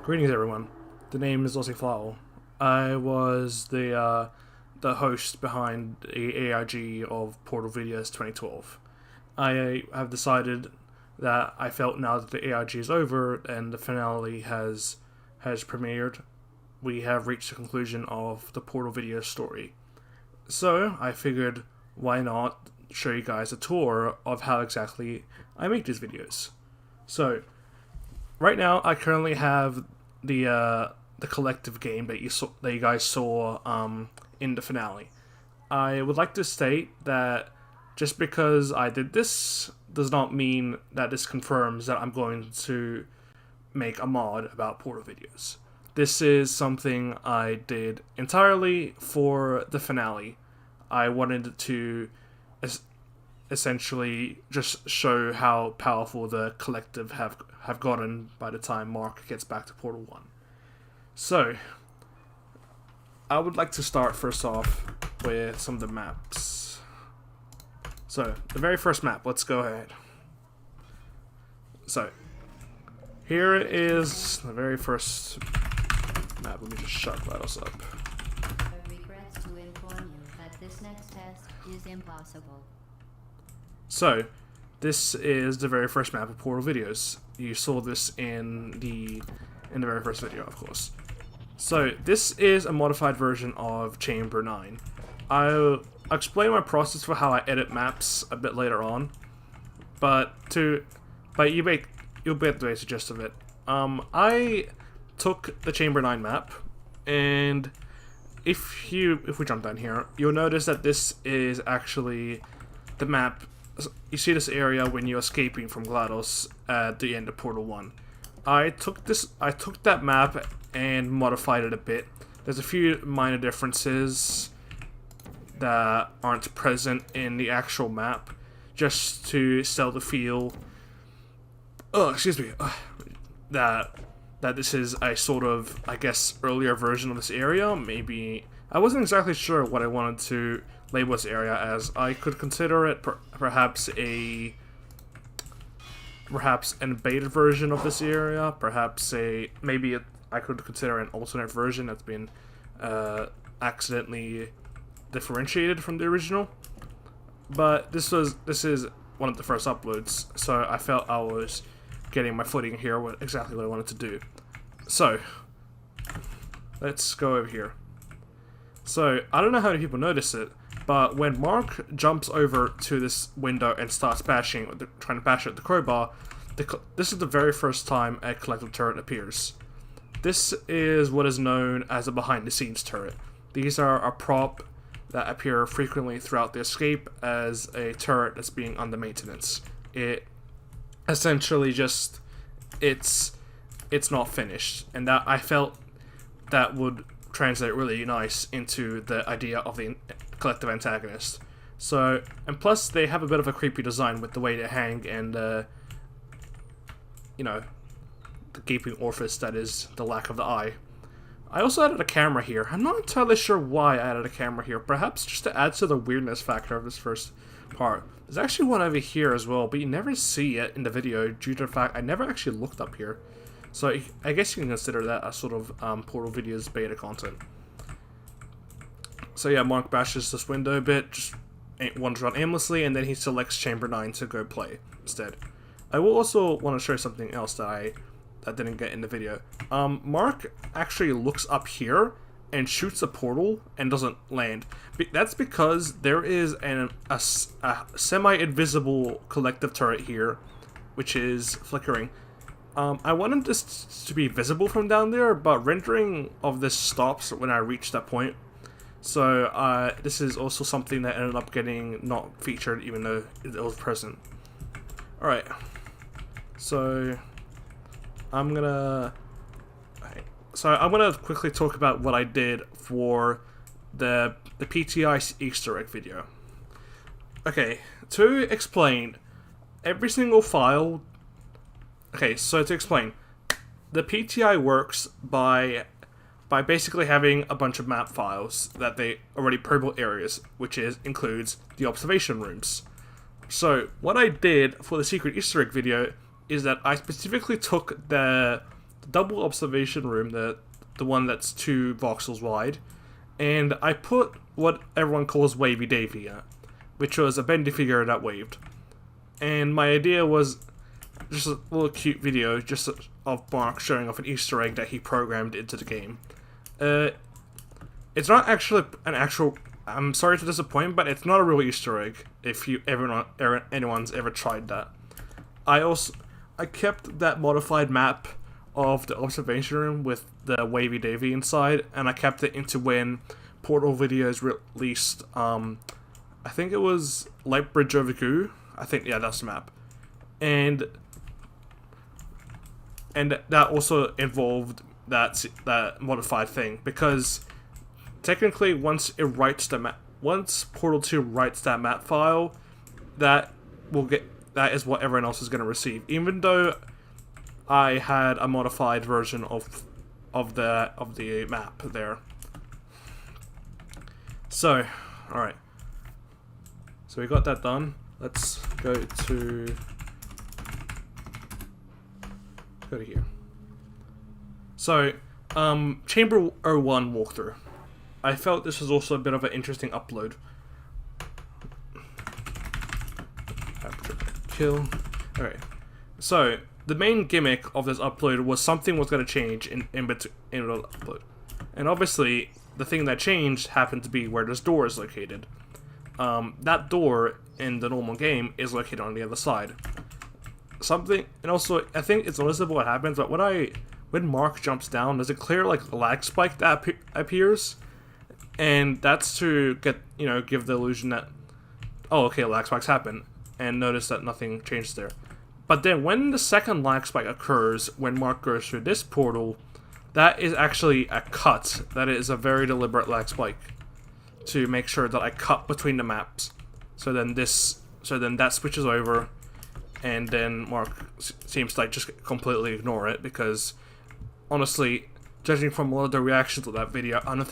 Greetings, everyone. The name is Ozzy Flowl. I was the host behind the AIG of PortalVideos 2012. I have decided that I felt now that the AIG is over and the finale has premiered, we have reached the conclusion of the PortalVideos story. So I figured, why not show you guys a tour of how exactly I make these videos. So right now, I currently have the collective game that you guys saw in the finale. I would like to state that just because I did this does not mean that this confirms that I'm going to make a mod about PortalVideos. This is something I did entirely for the finale. I wanted to essentially just show how powerful the collective have gotten by the time Mark gets back to Portal 1. So, I would like to start first off with some of the maps. So, the very first map, let's go ahead. So, here is the very first map. Let me just shut GLaDOS up. I regret to inform you that this next test is impossible. So, this is the very first map of PortalVideos. You saw this in the very first video, of course. So, this is a modified version of Chamber 9. I'll explain my process for how I edit maps a bit later on, but you'll get the basic gist of it. I took the Chamber 9 map, and if we jump down here, you'll notice that this is actually the map. You see this area when you're escaping from GLaDOS at the end of Portal 1. I took that map and modified it a bit. There's a few minor differences that aren't present in the actual map, just to sell the feel. That this is a sort of, I guess, earlier version of this area. Maybe I wasn't exactly sure what I wanted to label this area as. I could consider it perhaps an beta version of this area. I could consider an alternate version that's been accidentally differentiated from the original. But this is one of the first uploads, so I felt I was getting my footing here with exactly what I wanted to do. So let's go over here. So I don't know how many people notice it, but when Mark jumps over to this window and starts trying to bash it with the crowbar, this is the very first time a collective turret appears. This is what is known as a behind-the-scenes turret. These are a prop that appear frequently throughout the escape as a turret that's being under maintenance. It essentially just it's not finished, and that I felt that would translate really nice into the idea of the collective antagonist. So, and plus they have a bit of a creepy design with the way they hang and the gaping orifice that is the lack of the eye. I also added a camera here. I'm not entirely sure why I added a camera here. Perhaps just to add to the weirdness factor of this first part. There's actually one over here as well, but you never see it in the video due to the fact I never actually looked up here. So I guess you can consider that a sort of PortalVideos beta content. So yeah, Mark bashes this window a bit, just wanders around aimlessly, and then he selects Chamber 9 to go play instead. I will also want to show something else that I didn't get in the video. Mark actually looks up here and shoots a portal and doesn't land. That's because there is a semi-invisible collective turret here, which is flickering. I wanted this to be visible from down there, but rendering of this stops when I reach that point. So this is also something that ended up getting not featured even though it was present. Alright, so I'm gonna quickly talk about what I did for the PETI Easter egg video. Okay, to explain, every single file. Okay, so to explain, the PETI works by basically having a bunch of map files that they already probable areas, which includes the observation rooms. So what I did for the secret Easter egg video is that I specifically took the double observation room, the one that's 2 voxels wide, and I put what everyone calls Wavy Davy at, which was a bendy figure that waved. And my idea was just a little cute video just of Mark showing off an Easter egg that he programmed into the game. It's not actually an actual... I'm sorry to disappoint, but it's not a real Easter egg if anyone's ever tried that. I kept that modified map of the observation room with the Wavy Davy inside, and I kept it into when PortalVideos released, I think it was Light Bridge Over Goo. I think, yeah, that's the map. And that also involved that modified thing, because technically once Portal 2 writes that map file, that is what everyone else is going to receive, even though I had a modified version of the map there. So, alright. So we got that done. Let's go to here. So, Chamber 01 walkthrough. I felt this was also a bit of an interesting upload. Kill. Alright. So, the main gimmick of this upload was something was going to change in the upload. And obviously, the thing that changed happened to be where this door is located. That door in the normal game is located on the other side. And also, I think it's noticeable what happens, but when Mark jumps down, there's a clear like lag spike that appears, and that's to give the illusion that, oh, okay, lag spikes happen, and notice that nothing changes there. But then when the second lag spike occurs, when Mark goes through this portal, that is actually a cut. That is a very deliberate lag spike to make sure that I cut between the maps. So then that switches over, and then Mark seems to just completely ignore it, because honestly, judging from a lot of the reactions to that video, I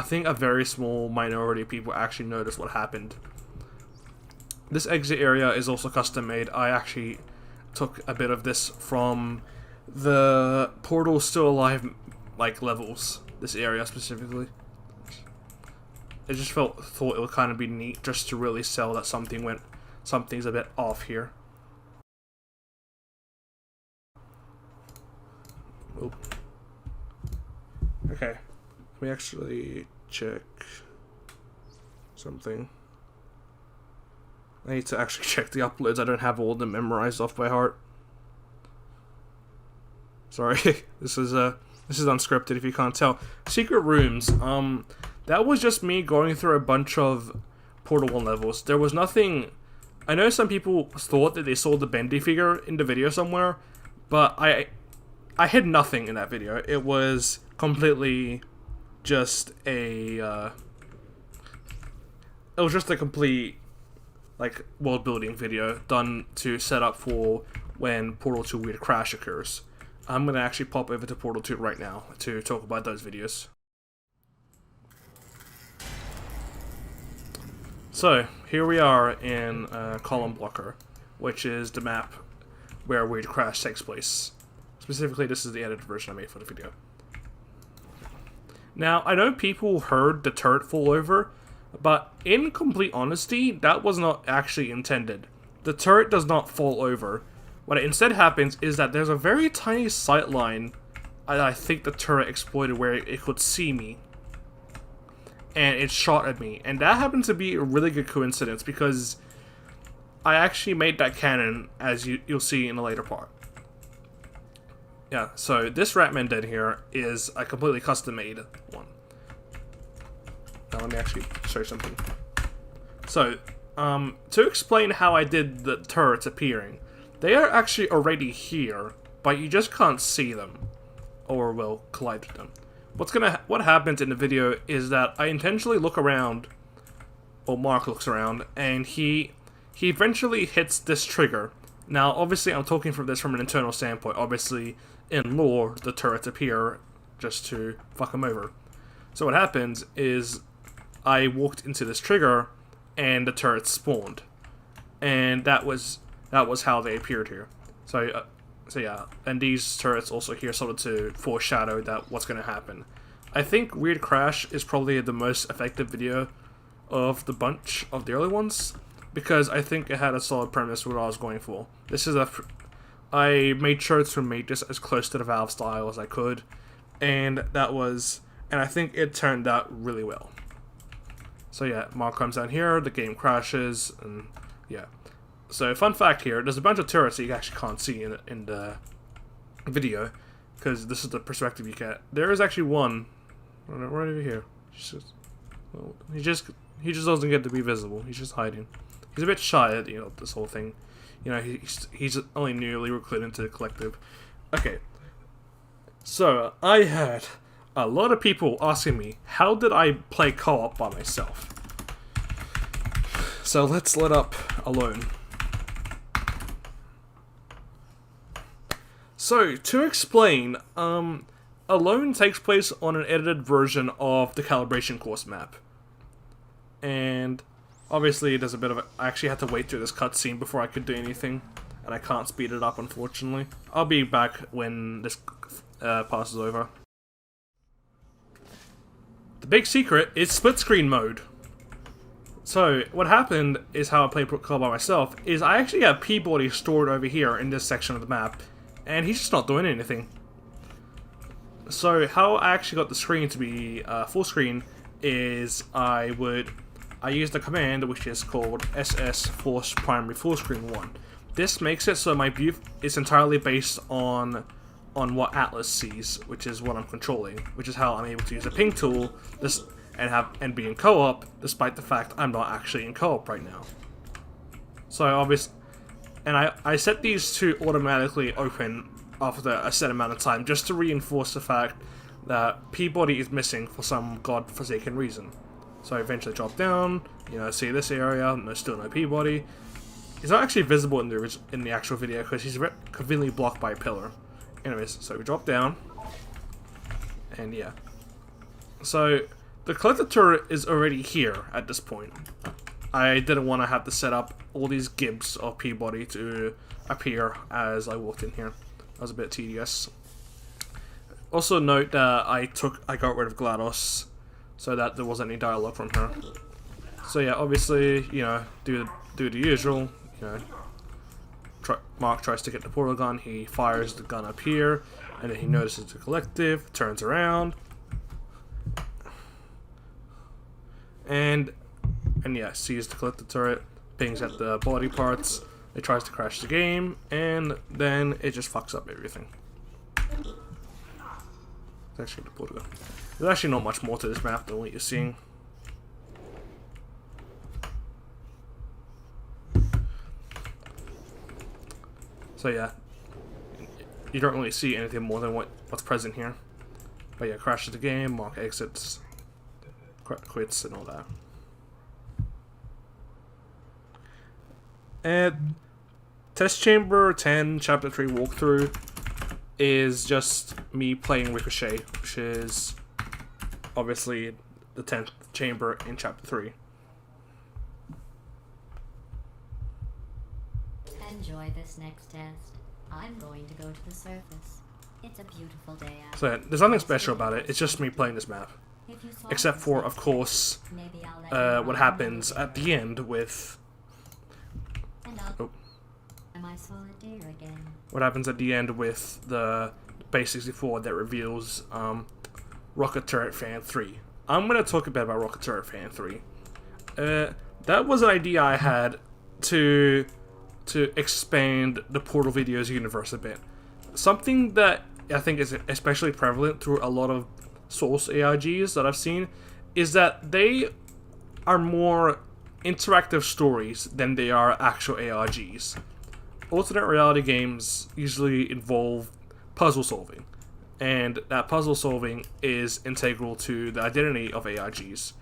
think a very small minority of people actually noticed what happened. This exit area is also custom made. I actually took a bit of this from the Portal Still Alive levels, this area specifically. I just thought it would kind of be neat just to really sell that something's a bit off here. Oh. Okay, let me actually check something. I need to actually check the uploads. I don't have all of them memorized off by heart. Sorry, this is unscripted if you can't tell. Secret rooms. That was just me going through a bunch of Portal 1 levels. There was nothing... I know some people thought that they saw the bendy figure in the video somewhere, but I hid nothing in that video. It was completely just a... it was just a complete world building video done to set up for when Portal 2 weird crash occurs. I'm gonna actually pop over to Portal 2 right now to talk about those videos. So, here we are in Column Blocker, which is the map where Weird Crash takes place. Specifically, this is the edited version I made for the video. Now, I know people heard the turret fall over, but in complete honesty, that was not actually intended. The turret does not fall over. What instead happens is that there's a very tiny sightline I think the turret exploited where it could see me. And it shot at me. And that happened to be a really good coincidence, because I actually made that canon, as you'll see in a later part. Yeah, so this Ratman Den here is a completely custom-made one. Now let me actually show you something. So, to explain how I did the turrets appearing, they are actually already here, but you just can't see them, or will collide with them. What happens in the video is that I intentionally look around, or Mark looks around, and he eventually hits this trigger. Now, obviously, I'm talking from an internal standpoint. Obviously, in lore, the turrets appear just to fuck him over. So what happens is I walked into this trigger, and the turrets spawned, and that was how they appeared here. So So yeah, and these turrets also here sort of to foreshadow that what's going to happen. I think Weird Crash is probably the most effective video of the bunch of the early ones, because I think it had a solid premise what I was going for. This is I made sure to make this as close to the Valve style as I could, and I think it turned out really well. So yeah, Mark comes down here, the game crashes, and yeah. So fun fact here, there's a bunch of turrets that you actually can't see in the video, because this is the perspective you get. There is actually one right over here. He just doesn't get to be visible. He's just hiding. He's a bit shy at this whole thing. He's only newly recruited into the collective. Okay. So I had a lot of people asking me, how did I play co-op by myself? So let's let up Alone. So to explain, Alone takes place on an edited version of the calibration course map. And obviously there's a bit of I actually had to wait through this cutscene before I could do anything, and I can't speed it up unfortunately. I'll be back when this passes over. The big secret is split screen mode. So what happened is how I played co-op by myself is I actually have Peabody stored over here in this section of the map, and he's just not doing anything. So how I actually got the screen to be full screen is I used a command which is called ss force primary full screen 1. This makes it so my view is entirely based on what Atlas sees, which is what I'm controlling, which is how I'm able to use a ping tool and be in co-op despite the fact I'm not actually in co-op right now. So obviously, and I set these to automatically open after a set amount of time just to reinforce the fact that Peabody is missing for some godforsaken reason. So I eventually drop down, see this area, there's still no Peabody. He's not actually visible in the actual video because he's conveniently blocked by a pillar. Anyways, so we drop down, and yeah. So the collector turret is already here at this point. I didn't want to have to set up all these gibs of Peabody to appear as I walked in here. That was a bit tedious. Also note that I got rid of GLaDOS so that there wasn't any dialogue from her. So yeah, obviously, do the usual, Mark tries to get the portal gun, he fires the gun up here, and then he notices the collective, turns around, and yeah, sees the collective turret, pings at the body parts, it tries to crash the game, and then it just fucks up everything. It's actually the portal gun. There's actually not much more to this map than what you're seeing. So yeah, you don't really see anything more than what's present here. But yeah, crashes the game, Mark exits, quits, and all that. And Test Chamber 10 Chapter 3 walkthrough is just me playing Ricochet, which is obviously the 10th chamber in Chapter 3. Enjoy this next test. I'm going to go to the surface. It's a beautiful day out. So there's nothing special about it, it's just me playing this map. Except for, of course, what happens at the end with... Oh. What happens at the end with the Base 64 that reveals Rocket Turret Fan 3. I'm going to talk a bit about Rocket Turret Fan 3. That was an idea I had to expand the PortalVideos universe a bit. Something that I think is especially prevalent through a lot of Source AIGs that I've seen is that they are more interactive stories than they are actual ARGs. Alternate reality games usually involve puzzle solving, and that puzzle solving is integral to the identity of ARGs.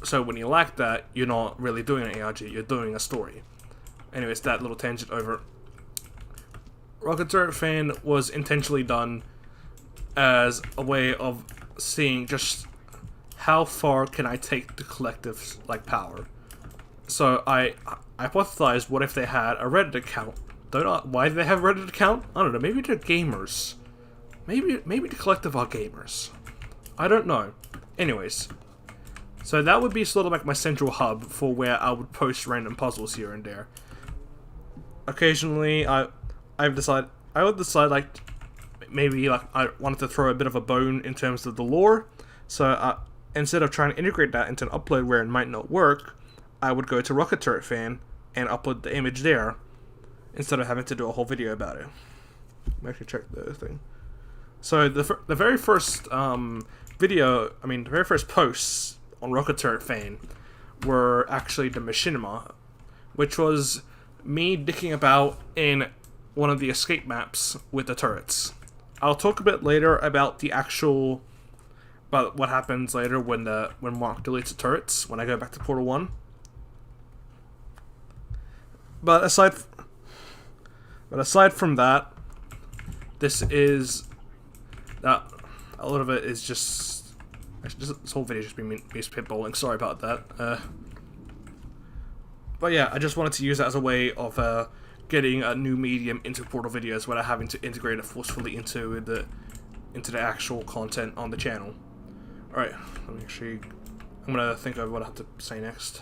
So when you lack that, you're not really doing an ARG, you're doing a story. Anyways, that little tangent over. Rocket Turret Fan was intentionally done as a way of seeing just how far can I take the collective's power. So I hypothesized, what if they had a Reddit account Why do they have a Reddit account? I don't know. Maybe they're gamers. Maybe the collective are gamers. I don't know. Anyways, so that would be sort of like my central hub for where I would post random puzzles here and there. Occasionally, I would decide like maybe like I wanted to throw a bit of a bone in terms of the lore. So instead of trying to integrate that into an upload where it might not work, I would go to Rocket Turret Fan and upload the image there instead of having to do a whole video about it. Let me actually check the thing. So the very first the very first posts on Rocket Turret Fan were actually the Machinima, which was me dicking about in one of the escape maps with the turrets. I'll talk a bit later about what happens later when Mark deletes the turrets when I go back to Portal 1. But aside from that, this lot of it is just this whole video just been me spitballing. Sorry about that. But yeah, I just wanted to use that as a way of getting a new medium into Portal videos without having to integrate it forcefully into the actual content on the channel. Alright, I'm gonna think of what I have to say next.